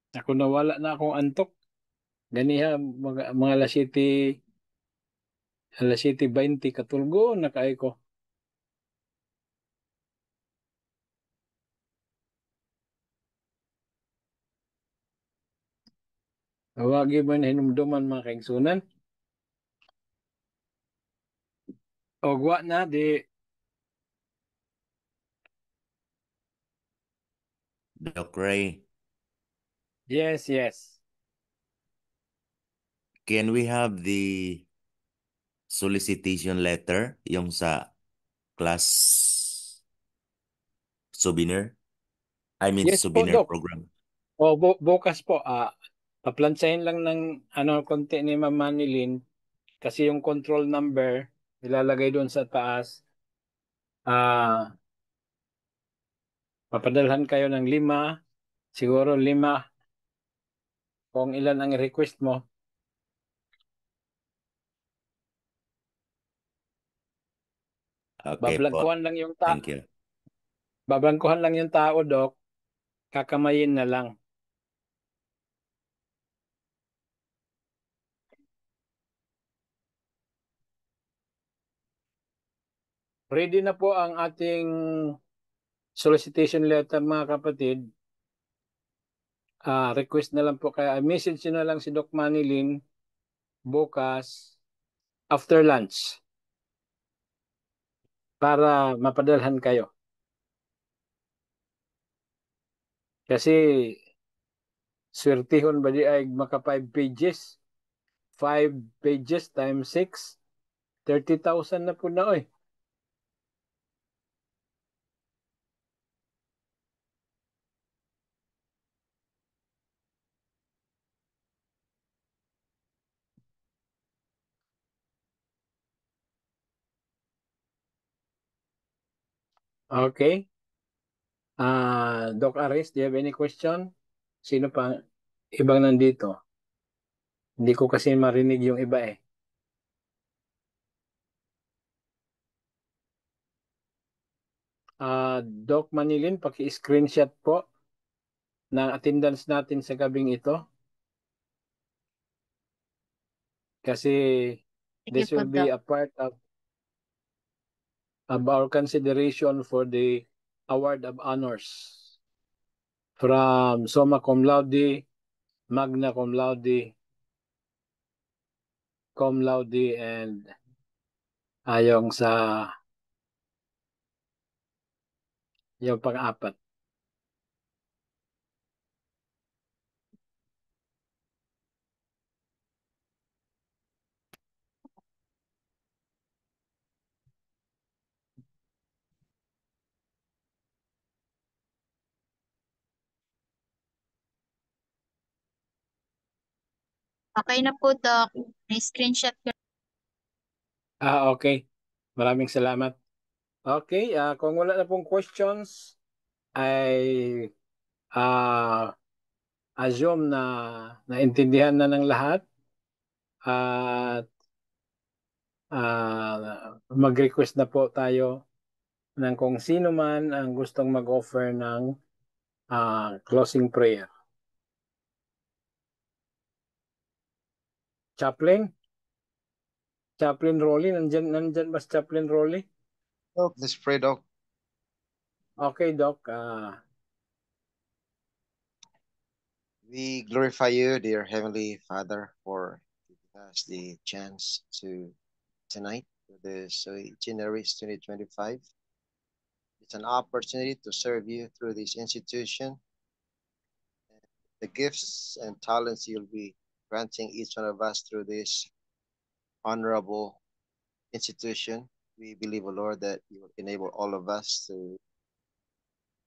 Ako nawala na akong antok. Ganiha, mga alas 7:20 katulgo na kaay ko. Awagi man hinumduman mga kaigsunan. O gwa na di. Doc Ray, Yes, yes. can we have the solicitation letter, yung sa class souvenir? I mean, Yes po, souvenir Doc. program. O bukas po, paplansahin lang ng konti ni Ma'am Manilin kasi yung control number ilalagay doon sa taas. Papadalhan kayo ng 5, siguro 5 kung ilan ang request mo. Okay po. Bablangkuhan lang yung Thank you. Bablangkuhan lang yung tao, Doc. Kakamayin na lang. Ready na po ang ating solicitation letter mga kapatid. Request na lang po kaya message nyo na lang si Doc Manilin bukas after lunch para mapadalhan kayo. Kasi swertihon ba di ay maka 5 pages? 5 pages times 6, 30,000 na po na oy. Okay. Doc Aris, do you have any question? Sino pa ibang nandito? Hindi ko kasi marinig yung iba eh. Doc Manilin, paki-screenshot po ng attendance natin sa gabing ito. Kasi this will be a part of our consideration for the award of honors from summa cum laude magna cum laude, and yung yung pang-apat. Okay na po, Doc. May screenshot ko. Okay. Maraming salamat. Okay, kung wala na pong questions, ay assume na naintindihan na ng lahat at mag-request na po tayo ng kung sino man ang gustong mag-offer ng closing prayer. Chaplain Rolly, nandyan ba si Chaplain Rolly? Doc, let's pray, Doc. Okay, Doc. We glorify you, dear Heavenly Father, for giving us the chance to tonight for this January's 2025. It's an opportunity to serve you through this institution. The gifts and talents you'll be granting each one of us through this honorable institution. We believe, O Lord, that you will enable all of us to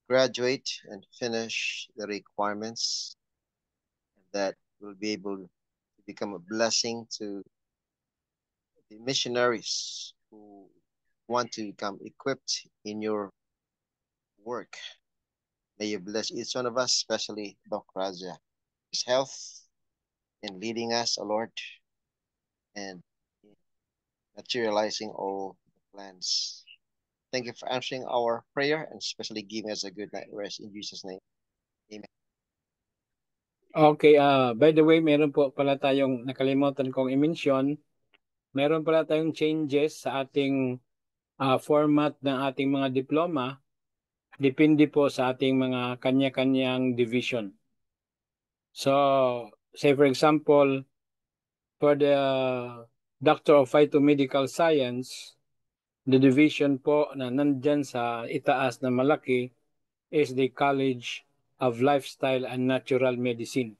graduate and finish the requirements, and that we'll be able to become a blessing to the missionaries who want to become equipped in your work. May you bless each one of us, especially Doc Raja, his health in leading us, O Lord, and materializing all the plans. Thank you for answering our prayer and especially giving us a good night rest in Jesus' name. Amen. Okay, by the way, meron po pala tayong nakalimutan kong i-mention. Meron pala tayong changes sa ating format ng ating mga diploma. Depende po sa ating mga kanya-kanyang division. So, say for example, for the Doctor of Phytomedical Science, the division po na nandyan sa itaas na malaki is the College of Lifestyle and Natural Medicine.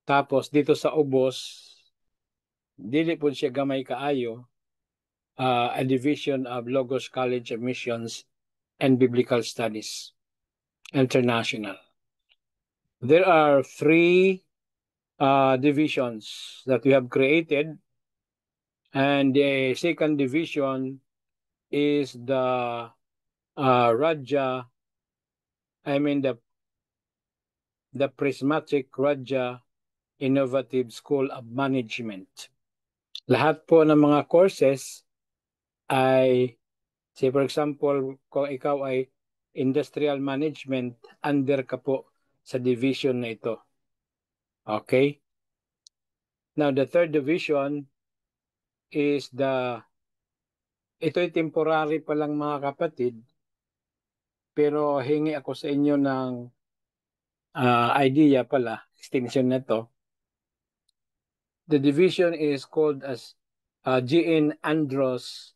Tapos dito sa ubos, dili po siya gamay kaayo, a division of Logos College of Missions and Biblical Studies International. There are 3 divisions that we have created, and the second division is the the Prismatic Raja Innovative School of Management. Lahat po ng mga courses ay, say for example, kung ikaw ay industrial management, under ka po sa division na ito. Okay? Now, the third division is ito'y temporary pa lang mga kapatid, pero hingi ako sa inyo ng idea pala, extension na to. The division is called as G.N. Andros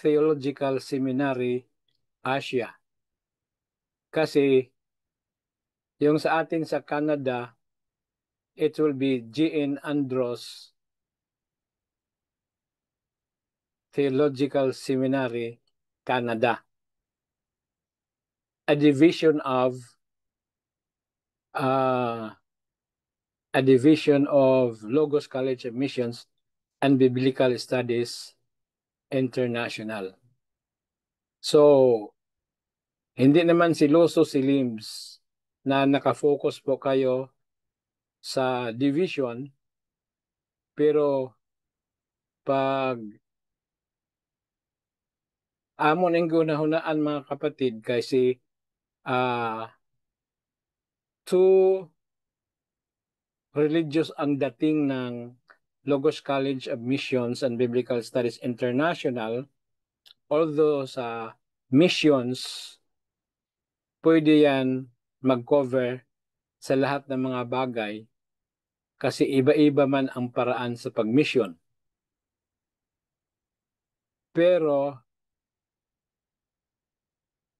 Theological Seminary, Asia. Kasi yung sa atin sa Canada, it will be G.N. Andros Theological Seminary, Canada. A division of Logos College of Missions and Biblical Studies International. So, hindi naman siloso si Limbs na nakafocus po kayo sa division, pero pag amon ang gunahunaan mga kapatid kasi too religious ang dating ng Logos College of Missions and Biblical Studies International, although sa missions, pwede yan mag-cover sa lahat ng mga bagay kasi iba-iba man ang paraan sa pagmisyon. Pero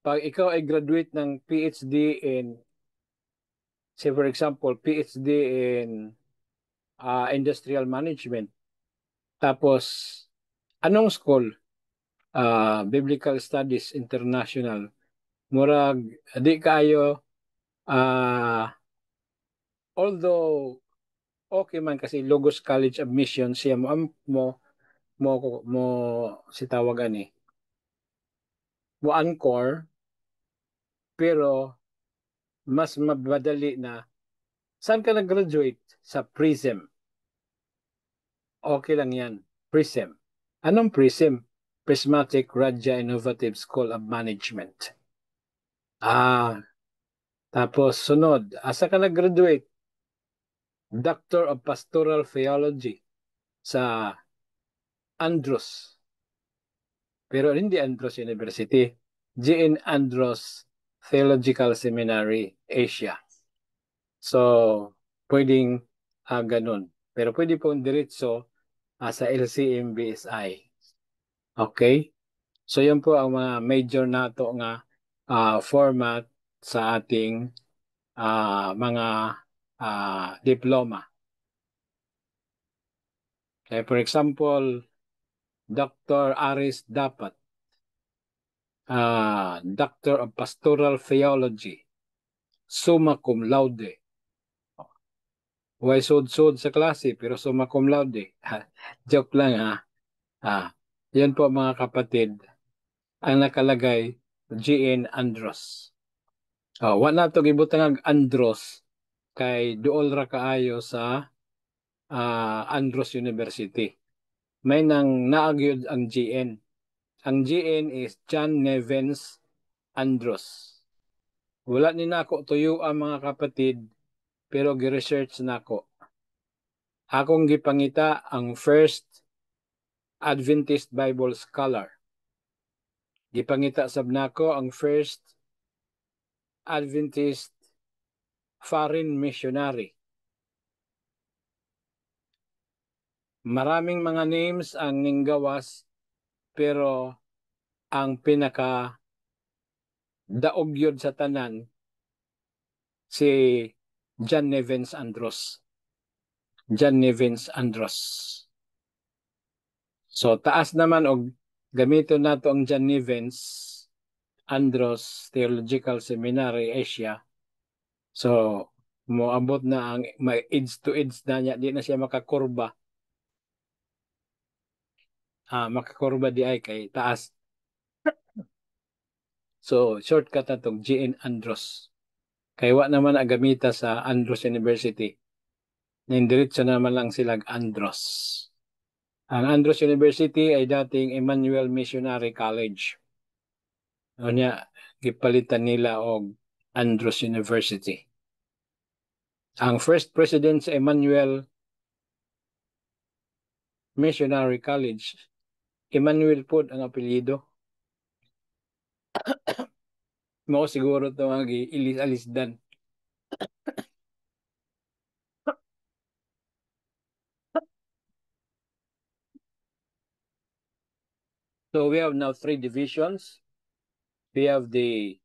pag ikaw ay graduate ng PhD in, say for example, PhD in industrial management, tapos anong school? Biblical Studies International. Murag, di kayo, although okay man kasi Logos College admission siya mo si tawagan eh. Mo anchor, pero mas mabadali na saan ka nag-graduate? Sa PRISM. Okay lang yan. PRISM. Anong PRISM? Prismatic Radya Innovative School of Management. Tapos sunod, asa ka nag-graduate? Doctor of Pastoral Theology sa Andros. Pero hindi Andros University. G.N. Andros Theological Seminary, Asia. So, pwedeng ganun. Pero pwede pong diretso sa LCM BSI. Okay? So, yan po ang mga major nato nga format sa ating mga diploma. Okay, for example, Dr. Aris Dapat, Doctor of Pastoral Theology, summa cum laude. Huwag sud-sud sa klase, pero summa cum laude. Joke lang ha. Yan po mga kapatid, ang nakalagay, G.N. Andros. Wa na ito gibutang Andros, kay duol ra kaayo sa Andros University. May nang naagyod ang GN. Ang GN is John Nevens Andros. Wala ni nako tuyo ang mga kapatid, pero gi-research nako. Akong gipangita ang First Adventist Bible Scholar. Gipangita sab nako ang First Adventist Foreign Missionary. Maraming mga names ang ninggawas, pero ang pinaka daog yun sa tanan si John Nevens Andros. John Nevens Andros. So taas naman og gamiton nato ang John Nevens Andros Theological Seminary, Asia. So moabot na ang may edge to edge na niya, di na siya makakurba. Makakurba di ay kay taas. So shortcut na itong GN Andros. Kaya wa naman ang gamita sa Andros University. Nindiritso naman lang silang Andros. Ang Andros University ay dating Emmanuel Missionary College. O niya, gipalitan nila og Andros University. Ang first president sa Emmanuel Missionary College, Emmanuel po ang apelyido. Mo siguro ito ang ilis-alisdan. So we have now 3 divisions. We have the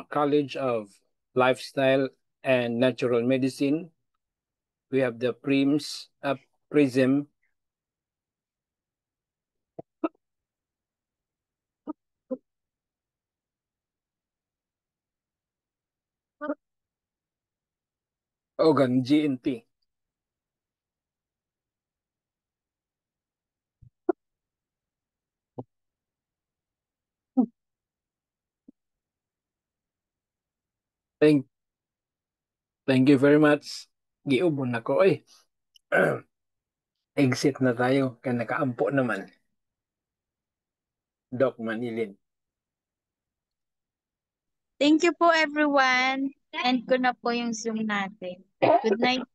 College of Lifestyle and Natural Medicine. We have the PRISM. Ogan GNP. Thank you very much. Giubon ako eh. Exit na tayo kaya nakaampo naman. Doc Manilin. Thank you po everyone. End ko na po yung Zoom natin. Good night.